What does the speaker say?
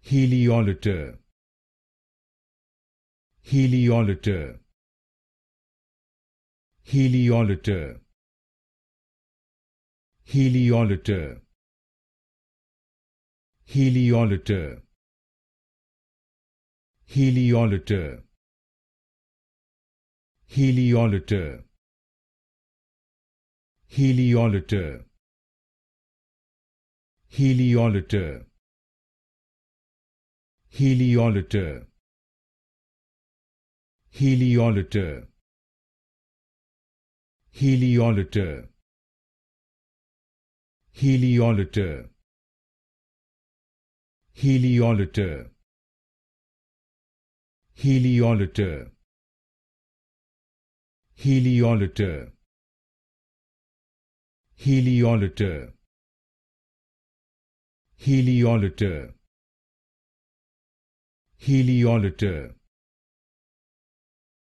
Heliolater, Heliolater, Heliolater, Heliolater, Heliolater, Heliolater, Heliolater, Heliolater, Heliolater, Heliolater, Heliolater, Heliolater, Heliolater, Heliolater, Heliolater, Heliolater, Heliolater, Heliolater, Heliolater,